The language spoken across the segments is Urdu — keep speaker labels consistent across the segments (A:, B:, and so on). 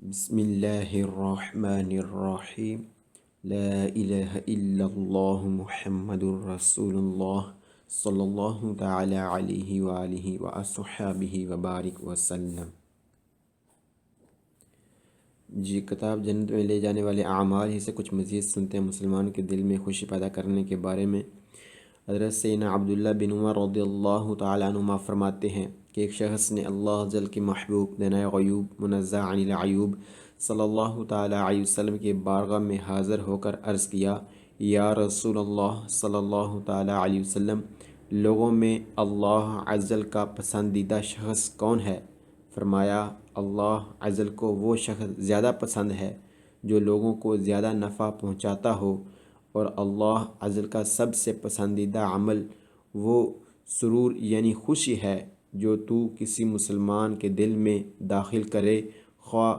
A: بسم اللہ الرحمن الرحیم لا الہ الا اللہ محمد الرسول اللہ صلی اللہ تعالی علیہ وآلہ وصحبہ وبارک وسلم۔ جی، کتاب جنت میں لے جانے والے اعمال ہی سے کچھ مزید سنتے ہیں مسلمان کے دل میں خوشی پیدا کرنے کے بارے میں۔ حضرت سیدنا عبداللہ بن عمر رضی اللہ تعالیٰ عنہما فرماتے ہیں کہ ایک شخص نے اللہ عز وجل کے محبوب دنائے غیوب منزہ عن العیوب صلی اللہ تعالیٰ علیہ وسلم کے بارگاہ میں حاضر ہو کر عرض کیا، یا رسول اللہ صلی اللہ تعالیٰ علیہ وسلم، لوگوں میں اللہ عز وجل کا پسندیدہ شخص کون ہے؟ فرمایا، اللہ عز وجل کو وہ شخص زیادہ پسند ہے جو لوگوں کو زیادہ نفع پہنچاتا ہو، اور اللہ عز وجل کا سب سے پسندیدہ عمل وہ سرور یعنی خوشی ہے جو تو کسی مسلمان کے دل میں داخل کرے، خواہ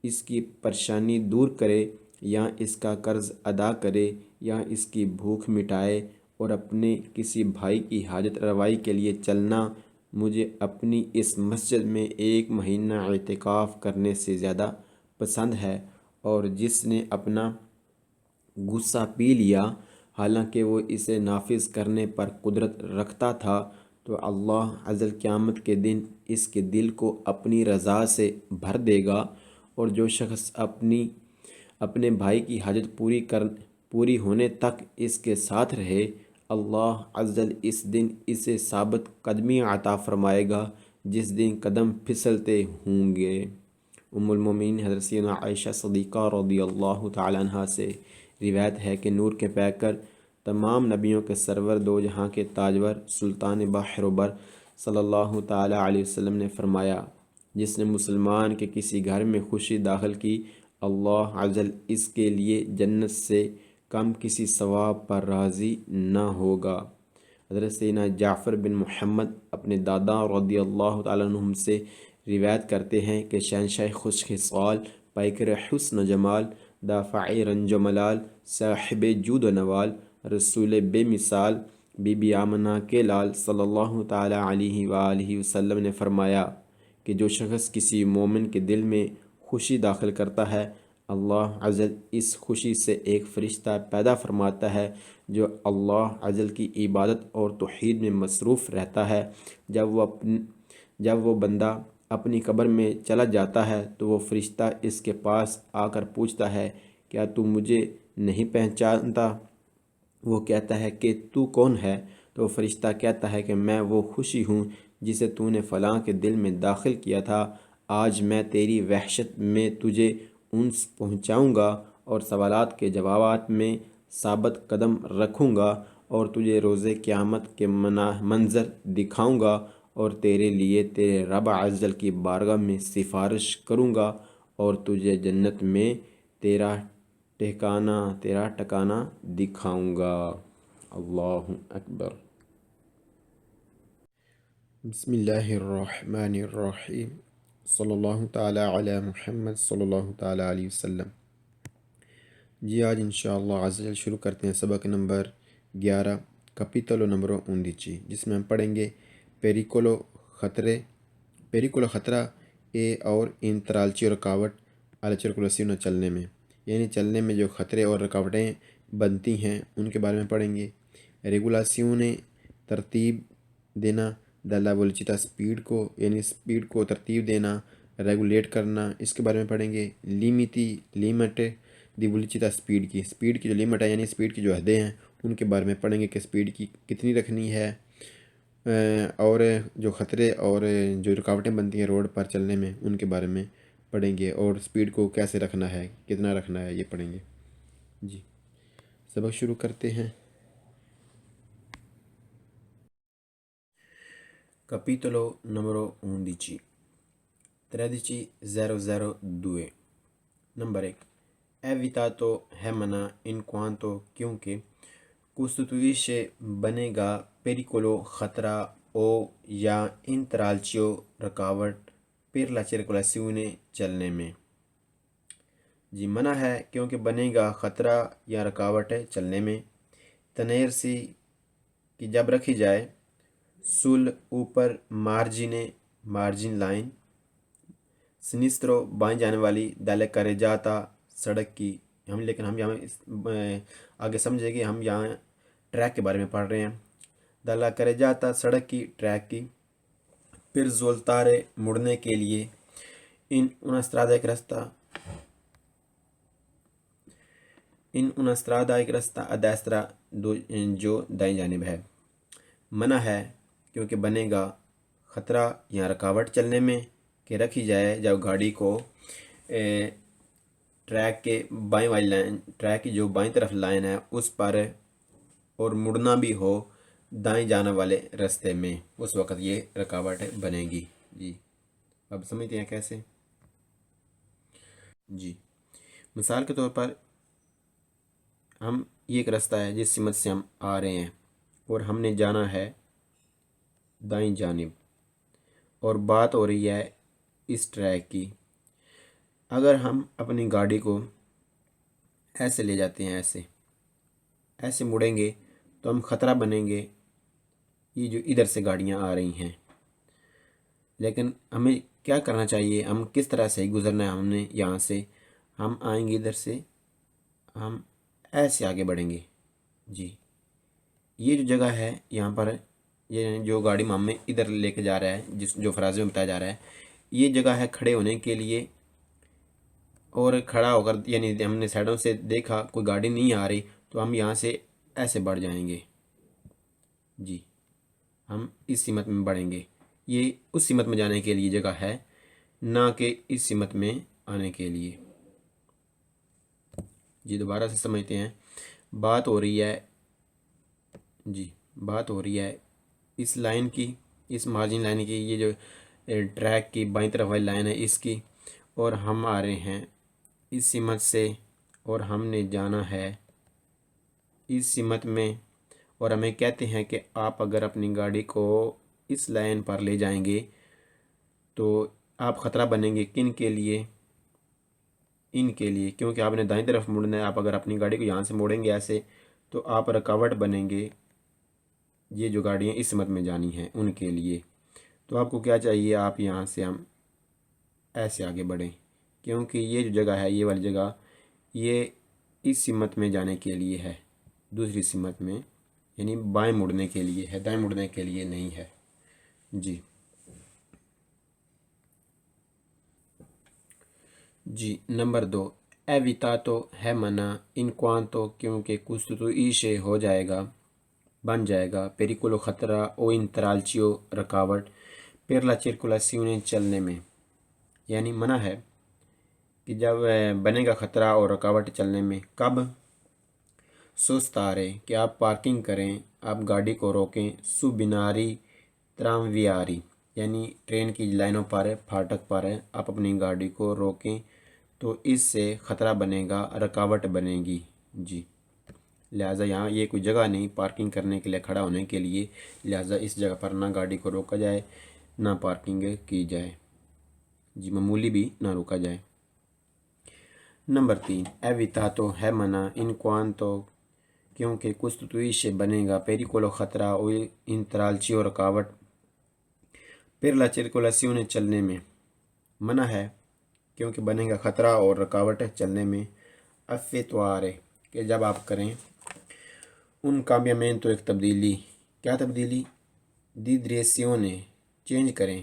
A: اس کی پریشانی دور کرے یا اس کا قرض ادا کرے یا اس کی بھوک مٹائے، اور اپنے کسی بھائی کی حاجت روائی کے لیے چلنا مجھے اپنی اس مسجد میں 1 مہینہ اعتکاف کرنے سے زیادہ پسند ہے۔ اور جس نے اپنا غصہ پی لیا حالانکہ وہ اسے نافذ کرنے پر قدرت رکھتا تھا، تو اللہ عز وجل قیامت کے دن اس کے دل کو اپنی رضا سے بھر دے گا، اور جو شخص اپنے بھائی کی حاجت پوری ہونے تک اس کے ساتھ رہے، اللہ عز وجل اس دن اسے ثابت قدمی عطا فرمائے گا جس دن قدم پھسلتے ہوں گے۔ ام المومنین حضرت سیدہ عائشہ صدیقہ رضی اللہ تعالیٰ عنہ سے روایت ہے کہ نور کے پیکر تمام نبیوں کے سرور دو جہاں کے تاجور سلطان بحر و بر صلی اللہ تعالیٰ علیہ وسلم نے فرمایا، جس نے مسلمان کے کسی گھر میں خوشی داخل کی، اللہ عز وجل اس کے لیے جنت سے کم کسی ثواب پر راضی نہ ہوگا۔ حضرت سیدنا جعفر بن محمد اپنے دادا رضی اللہ تعالیٰ عنہم سے روایت کرتے ہیں کہ شہنشاہ خوش خصال، پیکر حسن و جمال، دافع رنج و ملال، صاحب جود و نوال، رسول بے مثال، بی بی آمنہ کے لال صلی اللہ تعالیٰ علیہ وآلہ وسلم نے فرمایا کہ جو شخص کسی مومن کے دل میں خوشی داخل کرتا ہے، اللہ عز وجل اس خوشی سے ایک فرشتہ پیدا فرماتا ہے جو اللہ عز وجل کی عبادت اور توحید میں مصروف رہتا ہے۔ جب وہ بندہ اپنی قبر میں چلا جاتا ہے تو وہ فرشتہ اس کے پاس آ کر پوچھتا ہے، کیا تو مجھے نہیں پہچانتا؟ وہ کہتا ہے کہ تو کون ہے؟ تو وہ فرشتہ کہتا ہے کہ میں وہ خوشی ہوں جسے تو نے فلاں کے دل میں داخل کیا تھا۔ آج میں تیری وحشت میں تجھے انس پہنچاؤں گا اور سوالات کے جوابات میں ثابت قدم رکھوں گا، اور تجھے روز قیامت کے منظر دکھاؤں گا، اور تیرے لیے تیرے رب عز وجل کی بارگاہ میں سفارش کروں گا، اور تجھے جنت میں تیرا ٹھکانہ دکھاؤں گا۔ اللہ اکبر۔ بسم اللہ الرحمن الرحیم صلی اللہ تعالیٰ علی محمد صلی اللہ تعالیٰ علیہ وسلم۔ جی، آج انشاءاللہ عز و جل شروع کرتے ہیں سبق نمبر 11 کپیتولو نمبر 11، جس میں ہم پڑھیں گے پیریکولو خطرہ اے اور انترالچی رکاوٹ alla circolazione چلنے میں، یعنی چلنے میں جو خطرے اور رکاوٹیں بنتی ہیں ان کے بارے میں پڑھیں گے۔ ریگولاسیون ترتیب دینا دalla velocità سپیڈ کو، یعنی سپیڈ کو ترتیب دینا، ریگولیٹ کرنا، اس کے بارے میں پڑھیں گے۔ لیمٹ دی velocità سپیڈ کی جو لیمٹ ہے یعنی سپیڈ کی جو حدیں ہیں ان کے بارے میں پڑھیں گے کہ سپیڈ کی کتنی رکھنی ہے، اور جو خطرے اور جو رکاوٹیں بنتی ہیں روڈ پر چلنے میں ان کے بارے میں پڑھیں گے، اور سپیڈ کو کیسے رکھنا ہے، کتنا رکھنا ہے، یہ پڑھیں گے۔ جی، سبق شروع کرتے ہیں۔ Capitolo numero 11 13.002 Number 1 È evitato Hemana in quanto chiunque costituisce بنے گا pericolo خطرہ o یا intralcio رکاوٹ per la circolazione چلنے میں۔ جی، منع ہے کیونکہ بنے گا خطرہ یا رکاوٹ ہے چلنے میں۔ تنیرسی کی جب رکھی جائے، سل اوپر مارجن لائن، سنیسترو بائیں جانے والی، دال کرے جاتا سڑک کی، لیکن ہم یہاں آگے سمجھے کہ ہم یہاں ٹریک کے بارے میں پڑھ رہے ہیں۔ دالا کرے جاتا سڑک کی، ٹریک کی، پھر زولتارے مڑنے کے لیے، ان ایک رستہ ایک رستہ ادیسترا جو دائیں جانب ہے، منع ہے کیونکہ بنے گا خطرہ یا رکاوٹ چلنے میں کہ رکھی جائے جب گاڑی کو ٹریک کے بائیں والی لائن، ٹریک کی جو بائیں طرف لائن ہے اس پر، اور مڑنا بھی ہو دائیں جانے والے راستے میں، اس وقت یہ رکاوٹ بنے گی۔ جی اب سمجھتے ہیں کیسے؟ جی مثال کے طور پر یہ ایک راستہ ہے جس سمت سے ہم آ رہے ہیں اور ہم نے جانا ہے دائیں جانب، اور بات ہو رہی ہے اس ٹریک کی۔ اگر ہم اپنی گاڑی کو ایسے لے جاتے ہیں، ایسے مڑیں گے تو ہم خطرہ بنیں گے، یہ جو ادھر سے گاڑیاں آ رہی ہیں۔ لیکن ہمیں کیا کرنا چاہیے؟ ہم کس طرح سے گزرنا ہے؟ ہم نے یہاں سے ہم آئیں گے ادھر سے، ہم ایسے آگے بڑھیں گے۔ جی یہ جو جگہ ہے یہاں پر، یہ جو گاڑی میں ہمیں ادھر لے کے جا رہا ہے، جو فرازے میں بتایا جا رہا ہے، یہ جگہ ہے کھڑے ہونے کے لیے، اور کھڑا ہو کر یعنی ہم نے سائڈوں سے دیکھا کوئی گاڑی نہیں آ رہی تو ہم یہاں سے ایسے بڑھ جائیں گے۔ جی ہم اس سمت میں بڑھیں گے، یہ اس سمت میں جانے کے لیے جگہ ہے، نہ کہ اس سمت میں آنے کے لیے۔ جی دوبارہ سے سمجھتے ہیں، بات ہو رہی ہے اس لائن کی، اس مارجن لائن کی، یہ جو ٹریک کی بائیں طرف والی لائن ہے اس کی، اور ہم آ رہے ہیں اس سمت سے، اور ہم نے جانا ہے اس سمت میں، اور ہمیں کہتے ہیں کہ آپ اگر اپنی گاڑی کو اس لائن پر لے جائیں گے تو آپ خطرہ بنیں گے۔ کن کے لیے؟ ان کے لیے، کیونکہ آپ نے دائیں طرف مڑنا ہے۔ آپ اگر اپنی گاڑی کو یہاں سے موڑیں گے ایسے تو آپ رکاوٹ بنیں گے، یہ جو گاڑیاں اس سمت میں جانی ہیں ان کے لیے۔ تو آپ کو کیا چاہیے؟ آپ یہاں سے ہم ایسے آگے بڑھیں، کیونکہ یہ جو جگہ ہے، یہ والی جگہ، یہ اس سمت میں جانے کے لیے ہے، دوسری سمت میں، یعنی بائیں مڑنے کے لیے ہے، دائیں مڑنے کے لیے نہیں ہے۔ جی نمبر 2، ایویتاتو ہے منع ان کوانتو کیونکہ costituisce ہو جائے گا، بن جائے گا، پیریکولو خطرہ او انترالچیو رکاوٹ، per la circolazione چلنے میں، یعنی منع ہے کہ جب بنے گا خطرہ اور رکاوٹ چلنے میں۔ کب؟ سوستارے کہ آپ پارکنگ کریں، آپ گاڑی کو روکیں، سو بیناری ترامویاری یعنی ٹرین کی لائنوں پر، پھاٹک پر آپ اپنی گاڑی کو روکیں تو اس سے خطرہ بنے گا، رکاوٹ بنے گی۔ جی لہٰذا یہاں یہ کوئی جگہ نہیں پارکنگ کرنے کے لیے، کھڑا ہونے کے لیے، لہٰذا اس جگہ پر نہ گاڑی کو روکا جائے نہ پارکنگ کی جائے، جی معمولی بھی نہ روکا جائے۔ نمبر 3، ایویتاتو ہے منع ان کوانتو کیونکہ costituisce بنے گا، پیریکولو خطرہ او انترالچیو رکاوٹ، per la circolazione چلنے میں، منع ہے کیونکہ بنے گا خطرہ اور رکاوٹ چلنے میں۔ افیتوارے کہ جب آپ کریں، ان کامبیامنٹو ایک تبدیلی، کیا تبدیلی؟ دی ڈریسیونے چینج کریں،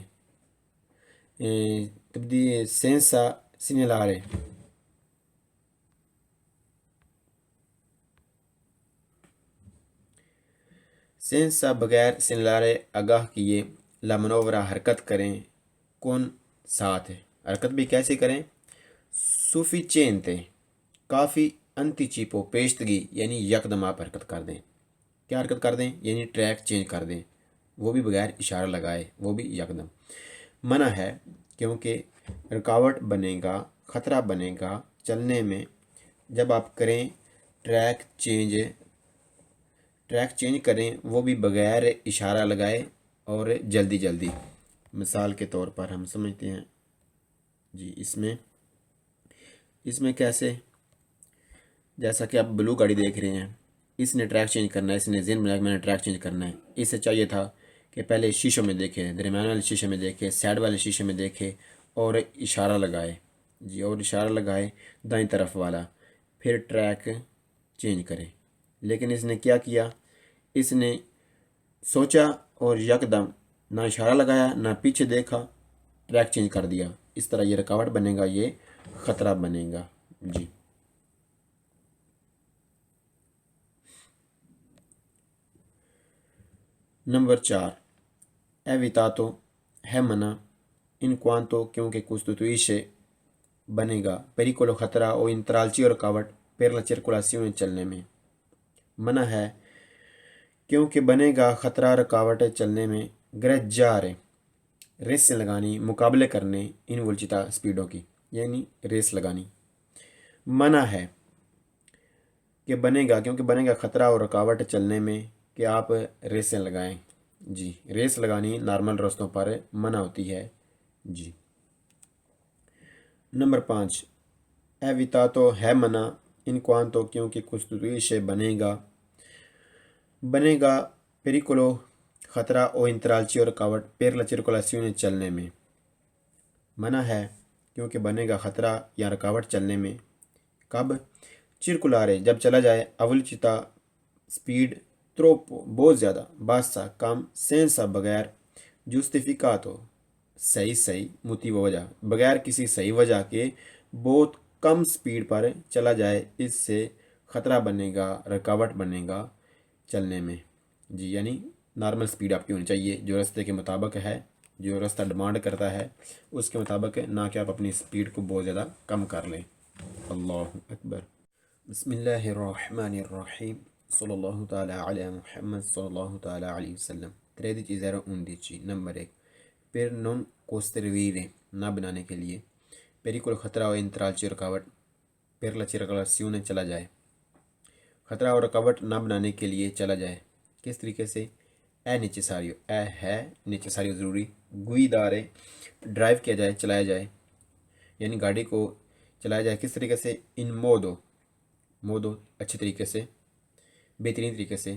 A: تبدیلی سینسا سینیلارے سینسا بغیر سینیلارے آگاہ کیے، لا منورا حرکت کریں، کون ساتھ ہے، حرکت بھی کیسے کریں؟ سوفیچینتے کافی، انتیچیپو پیشتگی یعنی یکدم آپ حرکت کر دیں۔ کیا حرکت کر دیں؟ یعنی ٹریک چینج کر دیں، وہ بھی بغیر اشارہ لگائے، وہ بھی یکدم۔ منع ہے کیونکہ رکاوٹ بنے گا، خطرہ بنے گا چلنے میں جب آپ کریں ٹریک چینج کریں، وہ بھی بغیر اشارہ لگائے اور جلدی جلدی۔ مثال کے طور پر ہم سمجھتے ہیں، جی اس میں کیسے؟ جیسا کہ آپ بلو گاڑی دیکھ رہے ہیں، اس نے ٹریک چینج کرنا ہے، اس نے ذہن بنا کہ میں نے ٹریک چینج کرنا ہے۔ اسے چاہیے تھا کہ پہلے شیشوں میں دیکھے، درمیان والے شیشے میں دیکھے، سائڈ والے شیشے میں دیکھے، اور اشارہ لگائے جی، اور اشارہ لگائے دائیں طرف والا، پھر ٹریک چینج کرے۔ لیکن اس نے کیا کیا، اس نے سوچا اور یکدم نہ اشارہ لگایا نہ پیچھے دیکھا، ٹریک چینج کر دیا۔ اس طرح یہ رکاوٹ بنے گا، یہ خطرہ بنے گا جی۔ نمبر 4 evitato ہے منع in quanto کیونکہ costituisce بنے گا pericolo خطرہ او intralci اور رکاوٹ per la circolazione چلنے میں۔ منع ہے کیونکہ بنے گا خطرہ رکاوٹ چلنے میں، گریجارے ریس لگانی، مقابلے کرنے، ان ولچتا سپیڈوں کی، یعنی ریس لگانی۔ منع ہے کہ بنے گا کیونکہ بنے گا خطرہ اور رکاوٹ چلنے میں کہ آپ ریسیں لگائیں جی، ریس لگانی نارمل راستوں پر منع ہوتی ہے جی۔ نمبر 5 evitato ہے منع in quanto کیونکہ costituisce بنے گا pericolo خطرہ او intralci اور رکاوٹ per la circolazione چلنے میں۔ منع ہے کیونکہ بنے گا خطرہ یا رکاوٹ چلنے میں، کب؟ چرکلارے جب چلا جائے، اول چتا سپیڈ، تروپو بہت زیادہ، باسا کم، سینسا بغیر، جسٹیفیکاتو صحیح موتیو وجہ، بغیر کسی صحیح وجہ کے بہت کم سپیڈ پر چلا جائے، اس سے خطرہ بنے گا، رکاوٹ بنے گا چلنے میں جی۔ یعنی نارمل سپیڈ آپ کی ہونی چاہیے، جو راستے کے مطابق ہے، جو راستہ ڈیمانڈ کرتا ہے اس کے مطابق، نہ کہ آپ اپنی سپیڈ کو بہت زیادہ کم کر لیں۔ اللہ اکبر۔ بسم اللہ الرحمن الرحیم، صلی اللہ تعالی علی محمد صلی اللہ تعالی علیہ وسلم۔ 13:11 نمبر 1 پر نون کوسترویرے نہ بنانے کے لیے، پیریکول خطرہ اور انترالچی رکاوٹ، پر لا circolazione چلا جائے، خطرہ اور رکاوٹ نہ بنانے کے لیے چلا جائے، کس طریقے سے؟ اے نیچساریو، اے ہے نیچساریو ضروری، گویدارے ڈرائیو کیا جائے، چلایا جائے، یعنی گاڑی کو چلایا جائے کس طریقے سے؟ ان مودو اچھے طریقے سے، بہترین طریقے سے،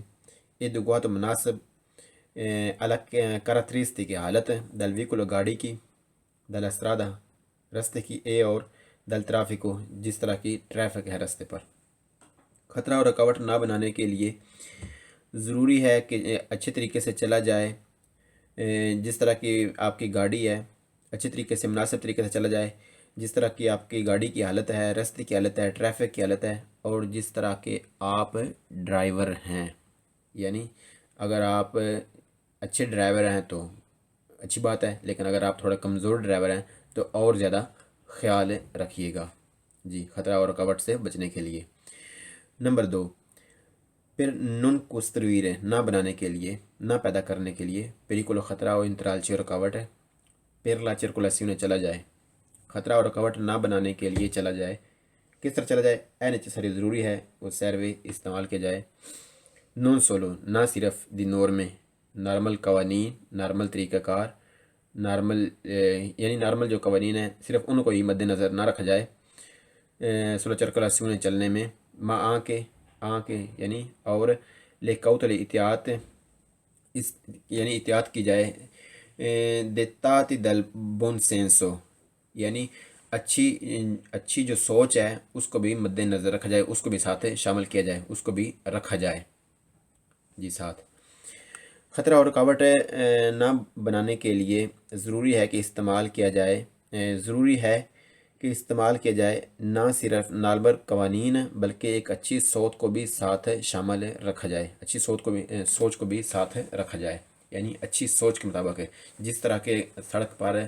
A: ادوگوات مناسب، الگ کاراتریسٹی کی حالت دل ویکولو گاڑی کی، دل استرادہ راستے کی، اے اور دل ٹرافیکو جس طرح کی ٹریفک ہے راستے پر۔ خطرہ اور رکاوٹ نہ بنانے کے لیے ضروری ہے کہ اچھے طریقے سے چلا جائے، جس طرح کی آپ کی گاڑی ہے اچھے طریقے سے، مناسب طریقے سے چلا جائے، جس طرح کی آپ کی گاڑی کی حالت ہے، راستے کی حالت ہے، ٹریفک کی حالت ہے، اور جس طرح کے آپ ڈرائیور ہیں۔ یعنی اگر آپ اچھے ڈرائیور ہیں تو اچھی بات ہے، لیکن اگر آپ تھوڑا کمزور ڈرائیور ہیں تو اور زیادہ خیال رکھیے گا جی، خطرہ اور رکاوٹ سے بچنے کے لیے۔ نمبر 2 پھر نون کوسترویرے نہ بنانے کے لیے، نہ پیدا کرنے کے لیے، پیریکولو خطرہ اور انترالچی رکاوٹ ہے، پر لا circolazione چلا جائے، خطرہ اور رکاوٹ نہ بنانے کے لیے چلا جائے، کس طرح چلا جائے؟ اے نیچسری ضروری ہے، وہ سیروے استعمال کیا جائے، نون سولو نہ صرف دی نورمے نارمل قوانین، نارمل طریقہ کار، نارمل یعنی نارمل جو قوانین ہیں صرف ان کو ہی مد نظر نہ رکھا جائے سولو circolazione چلنے میں، ماں آنکھ یعنی اور لے کوتل احتیاط، اس یعنی احتیاط کی جائے، دیتاتی دل بون سینسو یعنی اچھی جو سوچ ہے اس کو بھی مد نظر رکھا جائے، اس کو بھی ساتھ شامل کیا جائے، اس کو بھی رکھا جائے جی ساتھ۔ خطرہ اور رکاوٹ نہ بنانے کے لیے ضروری ہے کہ استعمال کیا جائے نہ صرف نارمل قوانین بلکہ ایک اچھی سوچ کو بھی ساتھ شامل رکھا جائے، اچھی سوچ کو بھی ساتھ رکھا جائے، یعنی اچھی سوچ کے مطابق جس طرح کے سڑک پر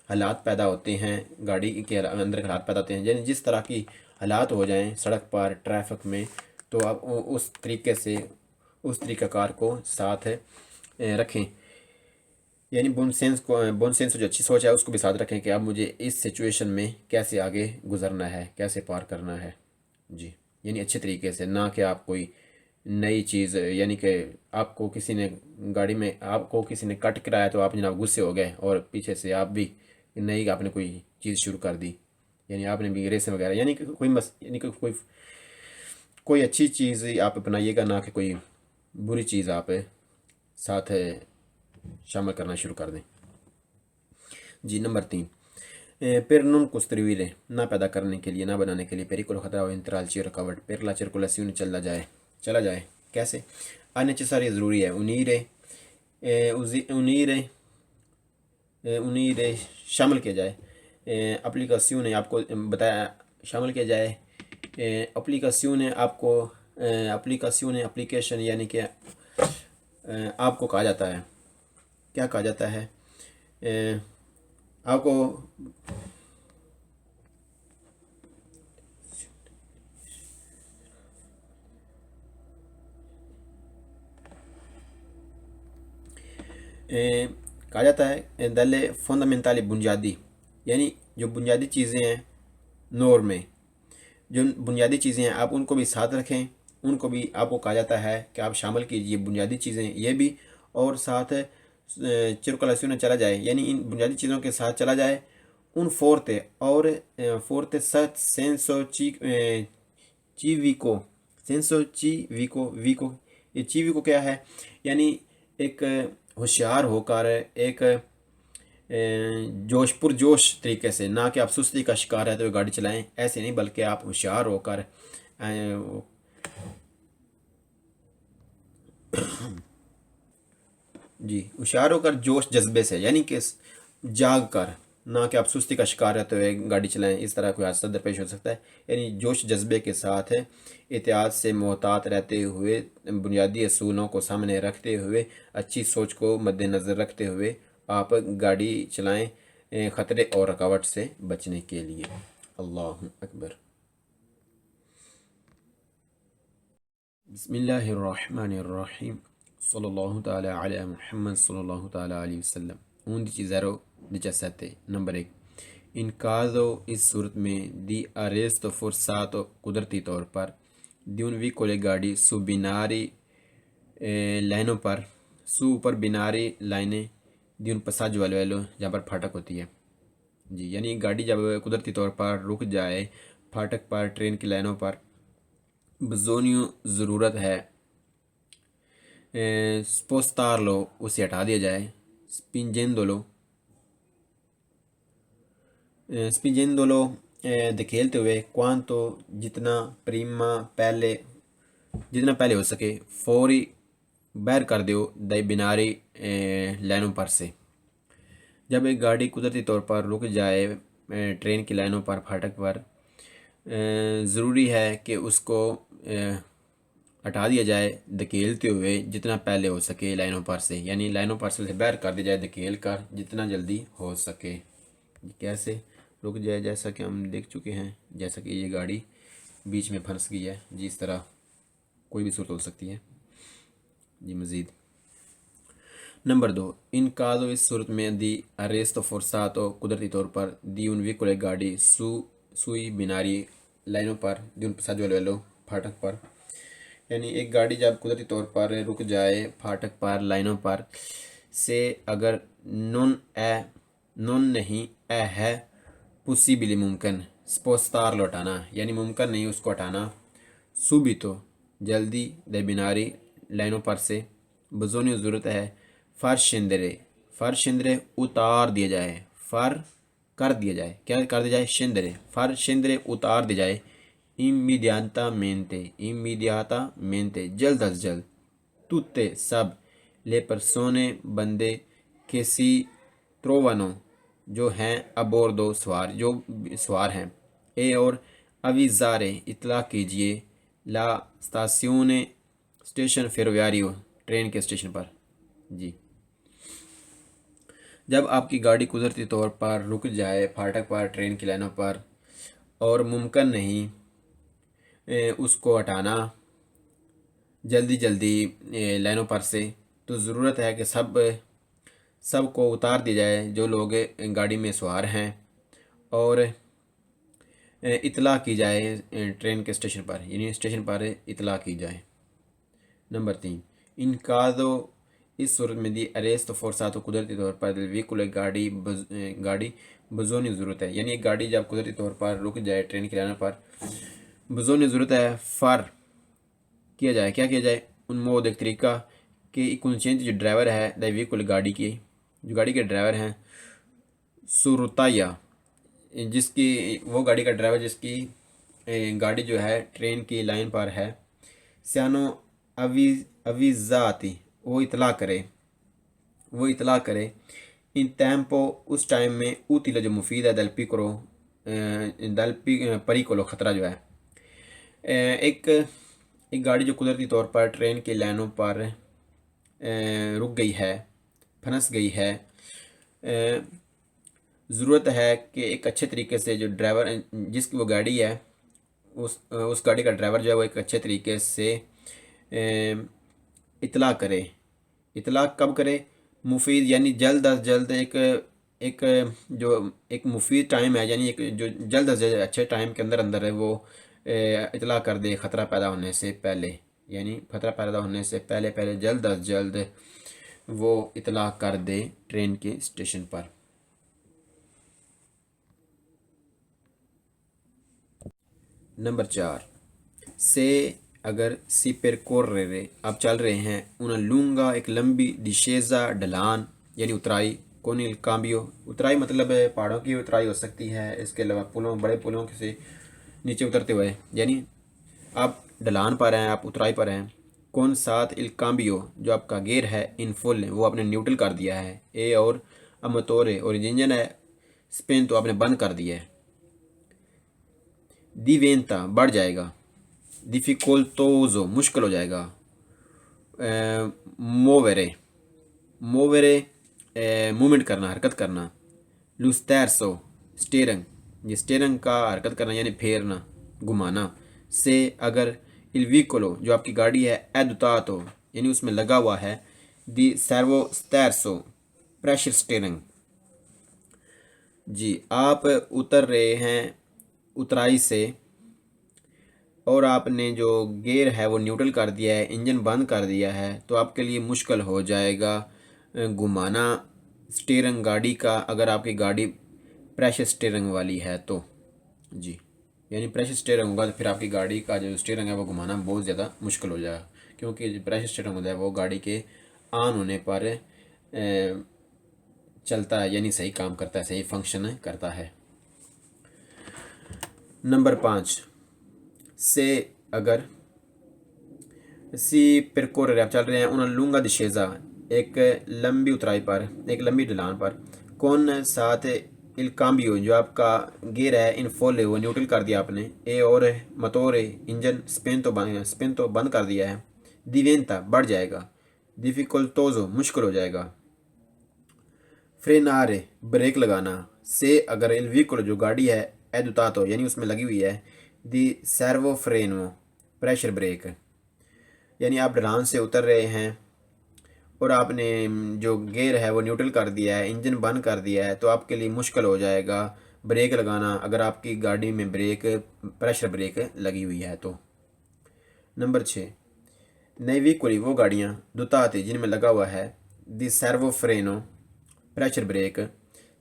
A: حالات پیدا ہوتے ہیں، گاڑی کے اندر حالات پیدا ہوتے ہیں، یعنی جس طرح کی حالات ہو جائیں سڑک پر ٹریفک میں، تو آپ اس طریقے سے اس طریقہ کار کو ساتھ رکھیں، یعنی بون سینس جو اچھی سوچ ہے اس کو بھی ساتھ رکھیں کہ اب مجھے اس سچویشن میں کیسے آگے گزرنا ہے، کیسے پار کرنا ہے جی، یعنی اچھے طریقے سے، نہ کہ آپ کوئی نئی چیز، یعنی کہ آپ کو کسی نے گاڑی میں آپ کو کسی نے کٹ کرایا تو آپ جناب غصے ہو گئے اور پیچھے سے آپ بھی نئی آپ نے کوئی چیز شروع کر دی، یعنی آپ نے بھی ریسیں وغیرہ، یعنی کہ یعنی کہ کوئی اچھی چیز آپ اپنائیے گا، نہ کہ کوئی بری چیز آپ ساتھ شامل کرنا شروع کر دیں جی۔ نمبر 3 per non costruire نہ پیدا کرنے کے لیے، نہ بنانے کے لیے، pericolo خطرہ و intralci رکاوٹ، per la circolazione چلا جائے کیسے؟ necessario ضروری ہے، unire شامل کیا جائے، اپلیکاسیون آپ کو بتایا شامل کیا جائے، اپلیکاسیون آپ کو اپلیکیشن یعنی کہ آپ کو کہا جاتا ہے، کیا کہا جاتا ہے آپ کو کہا جاتا ہے دل فنڈامنٹالی بنیادی، یعنی جو بنیادی چیزیں ہیں نور میں، جو بنیادی چیزیں ہیں آپ ان کو بھی ساتھ رکھیں، ان کو بھی آپ کو کہا جاتا ہے کہ آپ شامل کیجئے بنیادی چیزیں یہ بھی، اور ساتھ چرکولیشن چلا جائے، یعنی ان بنیادی چیزوں کے ساتھ چلا جائے، ان فورتے اور فورتے ست سینسو چی ویکو، سینسو چی ویکو یہ چی ویکو کیا ہے؟ یعنی ایک ہوشیار ہو کر، ایک جوش پرجوش طریقے سے، نہ کہ آپ سستی کا شکار رہتے ہوئے گاڑی چلائیں، ایسے نہیں، بلکہ آپ ہوشیار ہو کر جی ہوشیار ہو کر جوش جذبے سے، یعنی کہ جاگ کر، نہ کہ آپ سستی کا شکار رہتے ہوئے گاڑی چلائیں، اس طرح کوئی حادثہ درپیش ہو سکتا ہے، یعنی جوش جذبے کے ساتھ احتیاط سے محتاط رہتے ہوئے، بنیادی اصولوں کو سامنے رکھتے ہوئے، اچھی سوچ کو مد نظر رکھتے ہوئے آپ گاڑی چلائیں، خطرے اور رکاوٹ سے بچنے کے لیے۔ اللہ اکبر۔ بسم اللہ الرحمن الرحیم، صلی اللہ تعالی علی محمد صلی اللہ تعالی علیہ وسلم۔ 11 نمبر 1، ان کازو اس صورت میں دی اریستو فرساتو قدرتی طور پر دی un vicolo گاڑی سو بیناری لائنوں پر، سو اوپر بیناری لائنیں، دی un passaggio al velo جہاں پر پھاٹک ہوتی ہے، جی یعنی گاڑی جب قدرتی طور پر رک جائے پھاٹک پر، ٹرین کی لائنوں پر، بزونیو ضرورت ہے، سپوستارلو اسے ہٹا دیا جائے، سپینجندولو دکھیلتے ہوئے، کوانتو جتنا، پریما جتنا پہلے ہو سکے، فوری باہر کر دیو دائی بیناری لائنوں پر سے۔ جب ایک گاڑی قدرتی طور پر رک جائے ٹرین کی لائنوں پر، پھاٹک پر، ضروری ہے کہ اس کو ہٹا دیا جائے دھکیلتے ہوئے جتنا پہلے ہو سکے لائنوں پر سے، یعنی لائنوں پر سے باہر کر دی جائے دھکیل کر جتنا جلدی ہو سکے۔ کیسے رک جائے؟ جیسا کہ ہم دیکھ چکے ہیں، جیسا کہ یہ گاڑی بیچ میں پھنس گئی ہے، جی اس طرح کوئی بھی صورت ہو سکتی ہے۔ جی مزید نمبر 2، ان کازو اس صورت میں دی اریستو فورساتو قدرتی طور پر دی un vicolo گاڑی سوئی بیناری لائنوں پر، دی un passaggio al velo پھاٹک پر، یعنی ایک گاڑی جب قدرتی طور پر رک جائے پھاٹک پر، لائنوں پر سے، اگر نون نہیں اے ہے پوسیبلی ممکن، سپوستار لوٹانا، یعنی ممکن نہیں اس کو ہٹانا، سوبیتو جلدی، دے بیناری لائنوں پر سے، بزونی ضرورت ہے، فر شندرے اتار دیا جائے، فر کر دیا جائے، کیا کر دیا جائے؟ شندرے، فر شندرے اتار دیا جائے، immediatamente جلد از جلد، tutte سب، لے پرسونے بندے، che si trovano جو ہیں، ابوردو سوار، جو سوار ہیں، اے اور اویزارے اطلاع کیجئے، لا ستاسیونے اسٹیشن فیرویاریو ٹرین کے اسٹیشن پر، جی جب آپ کی گاڑی قدرتی طور پر رک جائے پھاٹک پر، ٹرین کی لائنوں پر، اور ممکن نہیں اس کو ہٹانا جلدی لائنوں پر سے، تو ضرورت ہے کہ سب کو اتار دی جائے جو لوگ گاڑی میں سوار ہیں، اور اطلاع کی جائے ٹرین کے اسٹیشن پر، یعنی اسٹیشن پر اطلاع کی جائے۔ نمبر 3، ان کازو اس صورت میں دی اریستو فورساتو قدرتی طور پر ویکول گاڑی بزونی ضرورت ہے، یعنی ایک گاڑی جب قدرتی طور پر رک جائے ٹرین کی لائنوں پر، بزونی ضرورت ہے، فر کیا جائے، کیا کیا جائے؟ ان مود ایک طریقہ کہ کنچینٹ جو ڈرائیور ہے دائی ویکول گاڑی کی، جو گاڑی کے ڈرائیور ہیں، سورتایا جس کی وہ گاڑی کا ڈرائیور جس کی گاڑی جو ہے ٹرین کی لائن پر ہے، سیانو اویزاتی، وہ اطلاع کرے ان ٹیمپو، اس ٹائم میں اوتیلا جو مفید ہے، دل پیکرو، دل پریکولو، خطرہ جو ہے، ایک ایک گاڑی جو قدرتی طور پر ٹرین کی لائنوں پر رک گئی ہے، پھنس گئی ہے، ضرورت ہے کہ ایک اچھے طریقے سے جو ڈرائیور جس کی وہ گاڑی ہے، اس گاڑی کا ڈرائیور جو ہے وہ ایک اچھے طریقے سے اطلاع کرے۔ اطلاع کب کرے؟ مفید یعنی جلد از جلد، ایک جو ایک مفید ٹائم ہے، یعنی ایک جو جلد از جلد اچھے ٹائم کے اندر اندر ہے، وہ اطلاع کر دے خطرہ پیدا ہونے سے پہلے، یعنی خطرہ پیدا ہونے سے پہلے جلد از جلد وہ اطلاع کر دے ٹرین کے اسٹیشن پر۔ نمبر 4 سے اگر سی پر کوررے، آپ چل رہے ہیں، انہا لونگا، ایک لمبی ڈشیزا، ڈھلان یعنی اترائی، کونی الکامبیو، اترائی مطلب ہے پہاڑوں کی اترائی ہو سکتی ہے، اس کے علاوہ پلوں، بڑے پلوں سے نیچے اترتے ہوئے، یعنی آپ ڈھلان پر ہیں، آپ اترائی پر ہیں۔ کون ساتھ الکامبیو، جو آپ کا گیئر ہے، ان فل، وہ آپ نے نیوٹرل کر دیا ہے، اے اور اموتورے، اور انجن ہے، سپین تو آپ نے بند کر دیا ہے۔ دیوینتا، بڑھ جائے گا، ڈیفیکولتوزو، مشکل ہو جائے گا، موورے، مومنٹ کرنا، حرکت کرنا، لوستیرسو، سٹیرنگ، یہ سٹیرنگ کا حرکت کرنا یعنی پھیرنا، گھمانا، سے اگر الویکولو، جو آپ کی گاڑی ہے، ایدوتاتو یعنی اس میں لگا ہوا ہے، دی سیرو سٹیرسو، پریشر سٹیرنگ۔ جی، آپ اتر رہے ہیں اترائی سے، اور آپ نے جو گیئر ہے وہ نیوٹرل کر دیا ہے، انجن بند کر دیا ہے، تو آپ کے لیے مشکل ہو جائے گا گھمانا سٹیرنگ گاڑی کا، اگر آپ کی گاڑی پریشر سٹیرنگ والی ہے تو۔ جی، یعنی پریشر سٹیرنگ ہوگا تو پھر آپ کی گاڑی کا جو سٹیرنگ ہے وہ گھمانا بہت زیادہ مشکل ہو جائے گا، کیونکہ جو پریشر سٹیرنگ ہوتا ہے وہ گاڑی کے آن ہونے پر چلتا ہے، یعنی صحیح کام کرتا ہے، صحیح فنکشن کرتا ہے۔ نمبر 5 سے اگر سی پرکورر، آپ چل رہے ہیں، انہوں لونگا دشیزا، ایک لمبی اترائی پر، ایک لمبی ڈھلان پر، کون ساتھ الکامبیو، جو آپ کا گیئر ہے، ان فول، وہ نیوٹرل کر دیا آپ نے، اے اور موتورے، انجن سپین تو بند کر دیا ہے، دیوینتا، بڑھ جائے گا، ڈیفیکولتوزو، مشکل ہو جائے گا، فرینارے، بریک لگانا، سے اگر الویکولو، جو گاڑی ہے، ایدوتاتو یعنی اس میں لگی ہوئی ہے، دی سیرو فرینو، پریشر بریک، یعنی آپ ڈھلان سے اتر رہے ہیں اور آپ نے جو گیئر ہے وہ نیوٹرل کر دیا ہے، انجن بند کر دیا ہے، تو آپ کے لیے مشکل ہو جائے گا بریک لگانا، اگر آپ کی گاڑی میں پریشر بریک لگی ہوئی ہے تو۔ نمبر 6 نئی ویکولی، وہ گاڑیاں، دوتاتی، جن میں لگا ہوا ہے، دی سیرو فرینو، پریشر بریک،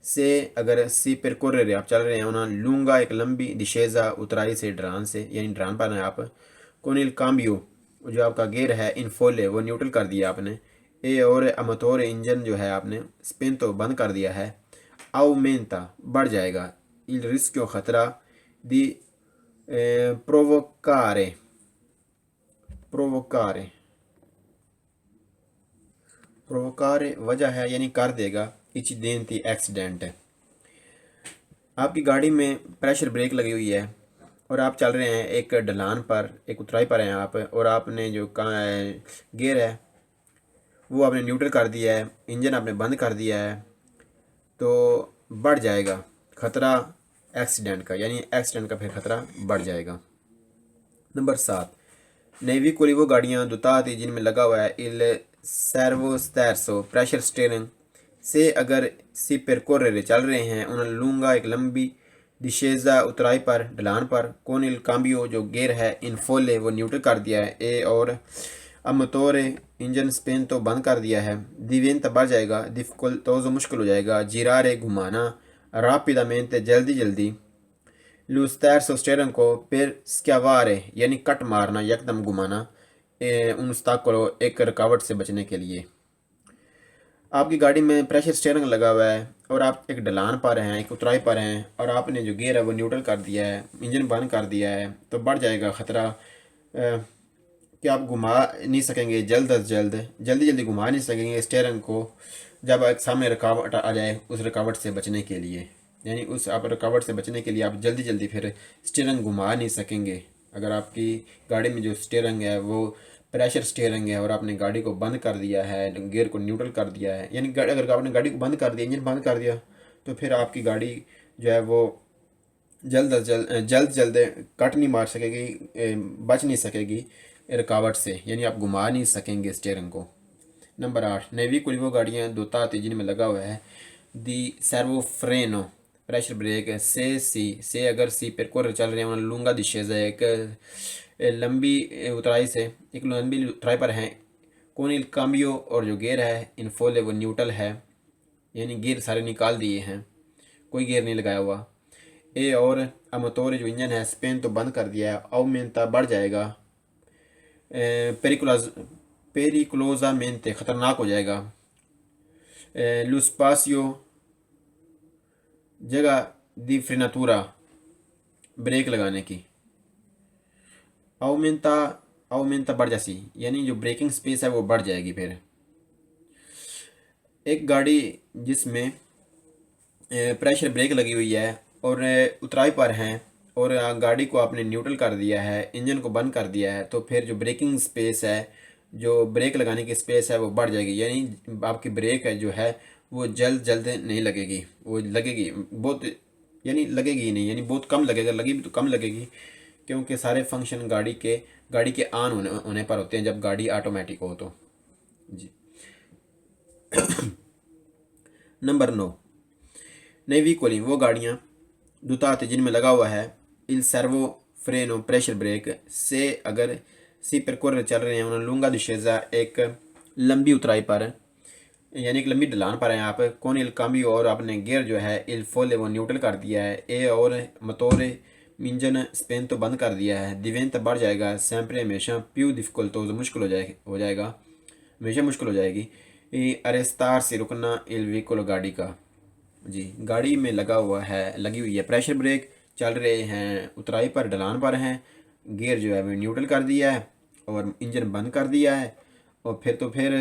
A: سے اگر سی پرکوررے، آپ چل رہے ہیں، انہوں لونگا، ایک لمبی ڈشیزا، اترائی سے، ڈران سے، یعنی ڈران پر ہیں آپ، کونیل کامبیو، جو آپ کا گیئر ہے، ان فولے، وہ نیوٹرل کر دیا آپ نے، اے اور اموتور، انجن جو ہے آپ نے سپین تو بند کر دیا ہے، آؤمینتا، بڑھ جائے گا، il rischio خطرہ، دی پرووکارے، وجہ ہے یعنی کر دے گا، اچیدنتی، ایکسیڈنٹ ہے۔ آپ کی گاڑی میں پریشر بریک لگی ہوئی ہے اور آپ چل رہے ہیں ایک ڈھلان پر، ایک اترائی پر ہیں آپ، اور آپ نے جو گیئر ہے وہ آپ نے نیوٹرل کر دیا ہے، انجن آپ نے بند کر دیا ہے، تو بڑھ جائے گا خطرہ ایکسیڈنٹ کا، یعنی ایکسیڈنٹ کا پھر خطرہ بڑھ جائے گا۔ نمبر 7 نئی ویکولی، وہ گاڑیاں، دوتاتی، جن میں لگا ہوا ہے، il servo sterzo، pressure steering, سے اگر سی پرکوررے، چل رہے ہیں، انہوں لونگا، ایک لمبی ڈشیزا، اترائی پر، ڈھلان پر، کون il cambio، جو گیئر ہے، ان فولے، وہ نیوٹرل کر دیا ہے، اے اور اموتورے، انجن سپین تو بند کر دیا ہے، دیوینتا، بڑھ جائے گا، ڈیفیکولتوزو، مشکل ہو جائے گا، جیرارے، گھمانا، راپیدامنتے، جلدی جلدی، لوستیرسو، سٹیرنگ کو، پھر سکیوارے یعنی کٹ مارنا، یکدم گھمانا، ان استاکولو، ایک رکاوٹ سے بچنے کے لیے۔ آپ کی گاڑی میں پریشر اسٹیئرنگ لگا ہوا ہے اور آپ ایک ڈھلان پا رہے ہیں، ایک اترائی پا رہے ہیں، اور آپ نے جو گیئر ہے وہ نیوٹرل کر دیا ہے، انجن بند کر دیا ہے، تو بڑھ جائے گا خطرہ کہ آپ گھما نہیں سکیں گے جلد از جلد، جلدی جلدی گھما نہیں سکیں گے اسٹیئرنگ کو جب ایک سامنے رکاوٹ آ جائے اس رکاوٹ سے بچنے کے لیے، یعنی اس آپ رکاوٹ سے بچنے کے لیے آپ جلدی جلدی پھر اسٹیئرنگ گھما نہیں سکیں گے۔ اگر آپ کی گاڑی میں جو اسٹیئرنگ ہے وہ پریشر اسٹیئرنگ ہے اور آپ نے گاڑی کو بند کر دیا ہے، گیئر کو نیوٹرل کر دیا ہے، یعنی اگر آپ نے گاڑی کو بند کر دیا، انجن بند کر دیا، تو پھر آپ کی گاڑی جو ہے وہ جلد از جلد کٹ نہیں مار سکے گی، بچ نہیں سکے گی رکاوٹ سے، یعنی آپ گھما نہیں سکیں گے اسٹیئرنگ کو۔ نمبر 8، نیوی کولی وہ گاڑیاں دوتا آتی جن میں لگا ہوا ہے دی سیرو فرینو پریشر بریک سے اگر سی پرکور چل رہے ہیں لونگا دشیز ہے، ایک لمبی اترائی سے ایک لمبی اترائی پر ہیں، کون il cambio اور جو گیئر ہے انفول وہ نیوٹرل ہے، یعنی گیئر سارے نکال دیے ہیں، کوئی گیئر نہیں لگایا ہوا۔ اے اور اموتور جو انجن ہے اسپین تو بند کر دیا ہے، اومنتا بڑھ جائے گا، پیریکلوزا مینتے خطرناک ہو جائے گا، لوسپاسیو جگہ دی فریناتورا بریک لگانے کی، اومنتا بڑھ جاسی، یعنی جو بریکنگ سپیس ہے وہ بڑھ جائے گی۔ پھر ایک گاڑی جس میں پریشر بریک لگی ہوئی ہے اور اترائی پر ہیں اور گاڑی کو آپ نے نیوٹرل کر دیا ہے، انجن کو بند کر دیا ہے، تو پھر جو بریکنگ سپیس ہے، جو بریک لگانے کی سپیس ہے وہ بڑھ جائے گی، یعنی آپ کی بریک ہے جو ہے وہ جلد نہیں لگے گی، وہ لگے گی بہت، یعنی لگے گی نہیں، یعنی بہت کم لگے گا، لگی بھی تو کم لگے گی، کیونکہ سارے فنکشن گاڑی کے آن ہونے پر ہوتے ہیں جب گاڑی آٹومیٹک ہو تو۔ جی نمبر 9، نئی ویکولنگ وہ گاڑیاں دوتات جن میں لگا ہوا ہے il servo freno pressure break سے اگر سی پرکور چل رہے ہیں انہوں لونگا دشیزا ایک لمبی اترائی پر، یعنی ایک لمبی ڈھلان پر ہیں آپ، کون il cambio اور آپ نے گیئر جو ہے il folle وہ نیوٹرل کر دیا ہے، اے اور موتور انجن اسپین تو بند کر دیا ہے، دیوینت بڑھ جائے گا، سیمپرے ہمیشہ پیو ڈیفیکلٹو مشکل ہو جائے گا، ہمیشہ مشکل ہو جائے گی، ارستار سے رکنا il vicolo گاڑی کا۔ جی گاڑی میں لگی ہوئی ہے پریشر بریک، چل رہے ہیں اترائی پر ڈھلان پر ہیں، گیئر جو ہے وہ نیوٹرل کر دیا ہے اور انجن بند کر دیا ہے، اور پھر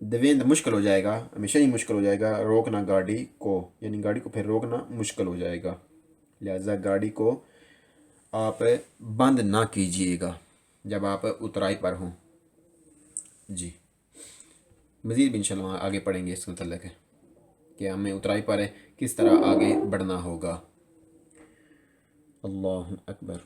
A: دویند مشکل ہو جائے گا، ہمیشہ ہی مشکل ہو جائے گا روکنا گاڑی کو، یعنی گاڑی کو پھر روکنا مشکل ہو جائے گا، لہذا گاڑی کو آپ بند نہ کیجیے گا جب آپ اترائی پر ہوں۔ جی مزید بھی انشاءاللہ آگے پڑھیں گے اس کے متعلق کہ ہمیں اترائی پر کس طرح آگے بڑھنا ہوگا۔ اللہ اکبر۔